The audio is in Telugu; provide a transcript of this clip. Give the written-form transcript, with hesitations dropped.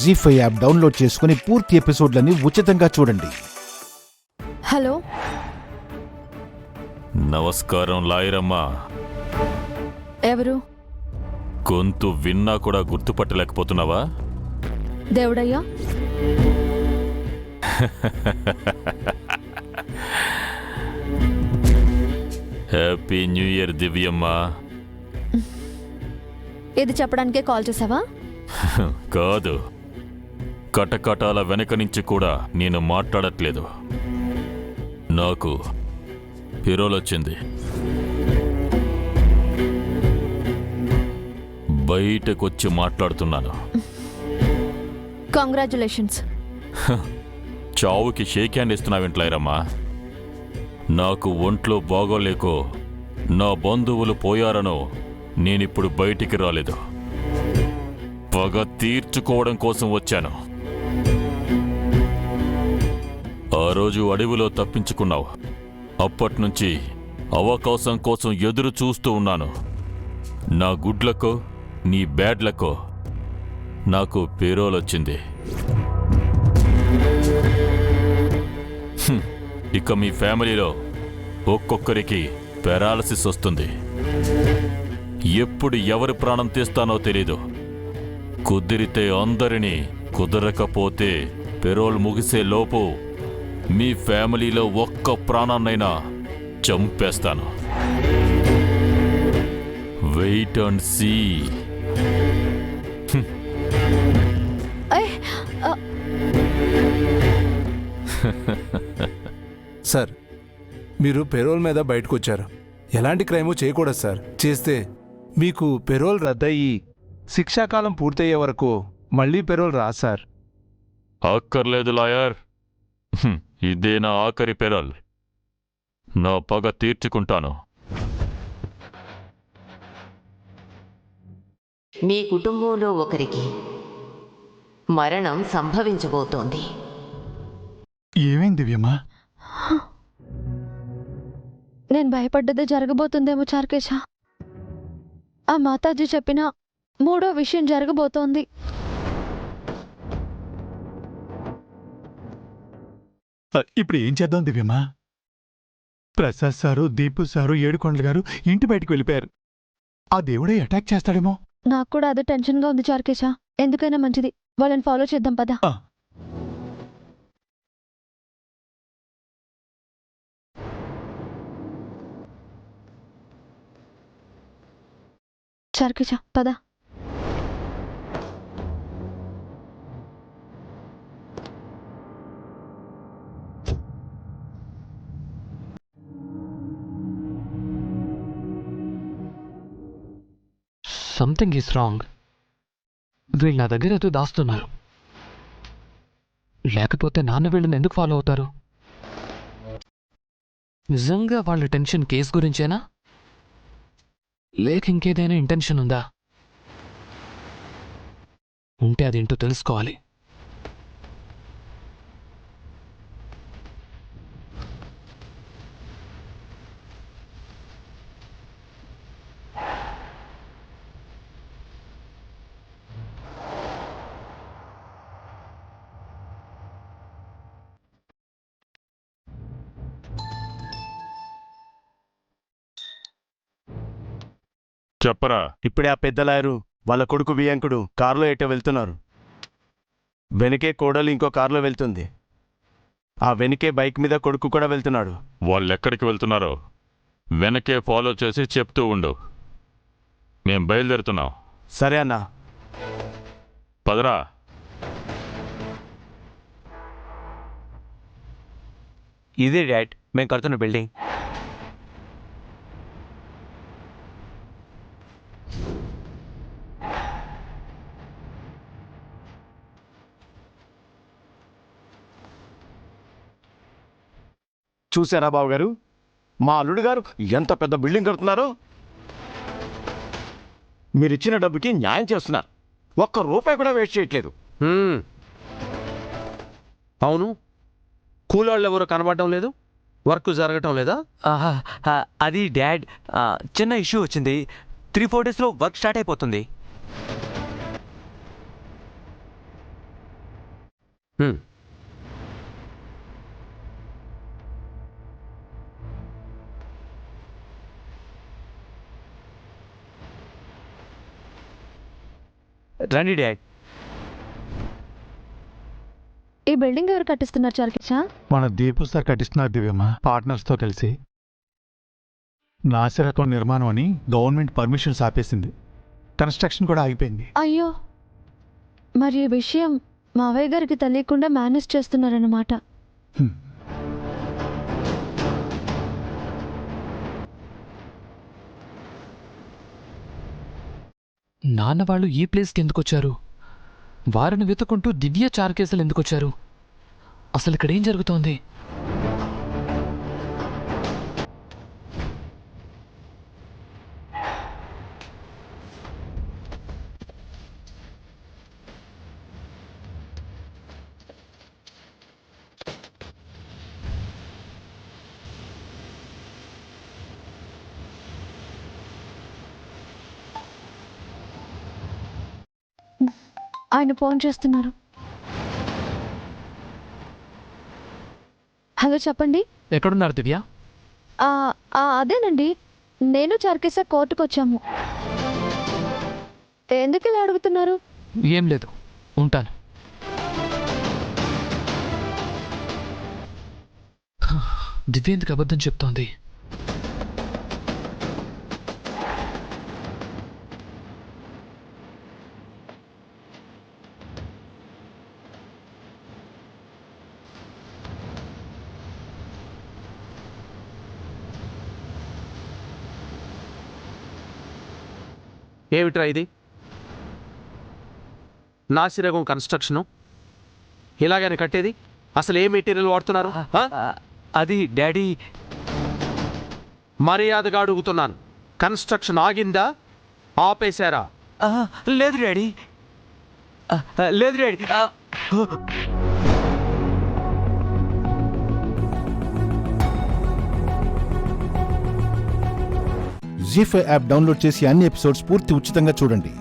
జీ5 యాప్ డౌన్లోడ్ చేసుకుని పూర్తి ఎపిసోడ్లని ఉచితంగా చూడండి. హలో, నమస్కారం లాయరమ్మా. ఎవరు? గొంతు విన్నా కూడా గుర్తుపట్టలేకపోతున్నావా? దేవుడయ్యా. హ్యాపీ న్యూ ఇయర్ దివ్యమ్మా. ఇది చెప్పడానికే కాల్ చేసావా? కాదు, కటకటాల వెనక నుంచి కూడా నేను మాట్లాడట్లేదు. నాకు హీరోలొచ్చింది. బయటకొచ్చి మాట్లాడుతున్నాను. కంగ్రాచులేషన్స్. చావుకి షేక్ హ్యాండ్ ఇస్తున్నావేంట్లైరమ్మా? నాకు ఒంట్లో బాగోలేకో నా బంధువులు పోయారనో నేనిప్పుడు బయటికి రాలేదు. పగ తీర్చుకోవడం కోసం వచ్చాను. ఆ రోజు అడవిలో తప్పించుకున్నావు. అప్పట్నుంచి అవకాశం కోసం ఎదురు చూస్తూ ఉన్నాను. నా గుడ్లకో నీ బ్యాడ్లకో నాకు పేరోలొచ్చింది. ఇక మీ ఫ్యామిలీలో ఒక్కొక్కరికి పెరాలసిస్ వస్తుంది. ఎప్పుడు ఎవరి ప్రాణం తీస్తానో తెలీదు. కుదిరితే అందరినీ, కుదరకపోతే పెరోల్ ముగిసే లోపు మీ ఫ్యామిలీలో ఒక్క ప్రాణాన్నైనా చంపేస్తాను. Wait and see. సార్, మీరు పెరోల్ మీద బయటకు వచ్చారు. ఎలాంటి క్రైము చేయకూడదు సార్. చేస్తే మీకు పెరోల్ రద్దయి శిక్షాకాలం పూర్తయ్యే వరకు మళ్ళీ పెరోల్ రాదు సార్. అక్కర్లేదు లాయర్, ఇదే నా ఆఖరి పెరోల్. నా పగ తీర్చుకుంటాను. మీ కుటుంబంలో ఒకరికి మరణం సంభవించబోతోంది. ఏమైంది దివ్యమ్మా? నేను భయపడ్డదే జరగబోతుందేమో చార్కేశ. ఆ మాతాజీ చెప్పిన మూడో విషయం జరగబోతోంది. ఇప్పుడు ఏం చేద్దాం దివ్యమ్మా? ప్రసాద్ సారు, దీపు సారు, ఏడుకొండల గారు ఇంటి బయటికి వెళ్ళిపోయారు. ఆ దేవుడే అటాక్ చేస్తాడేమో. నాకు కూడా అదే టెన్షన్గా ఉంది చార్కేశ. ఎందుకైనా మంచిది, వాళ్ళని ఫాలో చేద్దాం పదా. చార్కేశ పదా. Something is wrong. వీళ్ళు నా దగ్గర ఏదో దాస్తున్నారు. లేకపోతే నాన్న వీళ్ళని ఎందుకు ఫాలో అవుతారు? నిజంగా వాళ్ళ టెన్షన్ కేసు గురించేనా, లేక ఇంకేదైనా ఇంటెన్షన్ ఉందా? ఉంటే అదేంటో తెలుసుకోవాలి. చెప్పరా. ఇప్పుడే ఆ పెద్ద లాయరు వాళ్ళ కొడుకు బియ్యంకుడు కారులో ఎటో వెళ్తున్నారు. వెనకే కోడలు ఇంకో కారులో వెళ్తుంది. ఆ వెనకే బైక్ మీద కొడుకు కూడా వెళ్తున్నాడు. వాళ్ళెక్కడికి వెళ్తున్నారో వెనకే ఫాలో చేసి చెప్తూ ఉండు. మేం బయలుదేరుతున్నాం. సరే అన్నా. పదరా. ఇదే డాడ్ మేము కడుతున్న బిల్డింగ్. చూసారా బావగారు, మా అల్లుడు గారు ఎంత పెద్ద బిల్డింగ్ కడుతున్నారో. మీరిచ్చిన డబ్బుకి న్యాయం చేస్తున్నారు. ఒక్క రూపాయి కూడా వేస్ట్ చేయట్లేదు. అవును, కూలోళ్ళు ఎవరు కనబడటం లేదు, వర్క్ జరగటం లేదా? అది డాడ్, చిన్న ఇష్యూ వచ్చింది. 3-4 డేస్లో వర్క్ స్టార్ట్ అయిపోతుంది. రండి డాడ్. ఈ బిల్డింగ్ ఎవరు కట్టిస్తున్నారు చారుకేశ? మన దీపు సార్ కట్టిస్తున్నారు దివ్యమ్మ, పార్ట్నర్స్తో కలిసి. నాసిరకం నిర్మాణం అని గవర్నమెంట్ పర్మిషన్స్ ఆపేసింది, కన్స్ట్రక్షన్ కూడా ఆగిపోయింది. అయ్యో, మరి ఈ విషయం మావయ్య గారికి తెలియకుండా మేనేజ్ చేస్తున్నారన్నమాట. హ్మ్. నాన్న వాళ్ళు ఈ ప్లేస్కి ఎందుకొచ్చారు? వారిని వెతుకుంటూ దివ్య చార్కేసులు ఎందుకొచ్చారు? అసలు ఇక్కడ ఏం జరుగుతోంది? ఆయన ఫోన్ చేస్తున్నారు. హలో, చెప్పండి. ఎక్కడున్నారు దివ్య? అదేనండి, నేను చార్కేశ కోర్టుకు వచ్చాము. ఎందుకు ఇలా అడుగుతున్నారు? ఏం లేదు, ఉంటాను. దివ్య ఎందుకు అబద్ధం చెప్తోంది? ఏమిట్రా ఇది? నాసిరకం కన్స్ట్రక్షను ఇలాగని కట్టేది? అసలు ఏ మెటీరియల్ వాడుతున్నారు? అది డాడీ. మర్యాదగా అడుగుతున్నాను, కన్స్ట్రక్షన్ ఆగిందా, ఆపేశారా? లేదు డాడీ, లేదు డాడీ. జీ5 యాప్ డౌన్లోడ్ చేసి అన్ని ఎపిసోడ్స్ పూర్తి ఉచితంగా చూడండి.